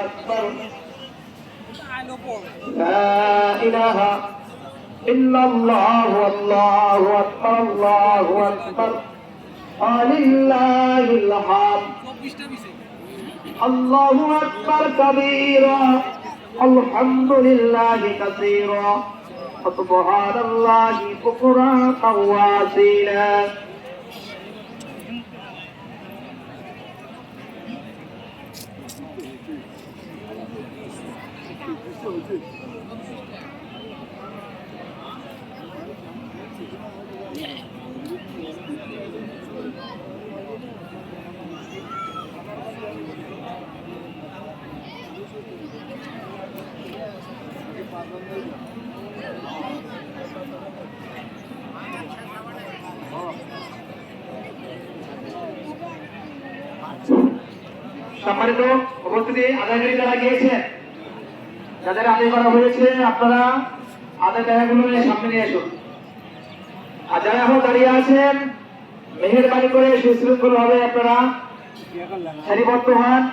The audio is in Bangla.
আকবার লা ইলাহা ইল্লাল্লাহু আল্লাহু আকবার আল্লাহু আকবার ওয়ালিল্লাহিল হামদ আল্লাহু আকবার কাবীরা আলহামদুলিল্লাহি কাসীরা সুবহানাল্লাহি বুকরাতাও ওয়া আসীলা সম্মানিত উপস্থিতি আদায়কারী যারা গিয়েছেন, যাদের আদায় করা হয়েছে, আপনারা আদায় টাকাগুলো সামনে নিয়ে আসুন। আর যারা এখন দাঁড়িয়ে আছেন, মেহেরবানি করে সুশৃঙ্খল ভাবে আপনারা সারিবদ্ধ হন।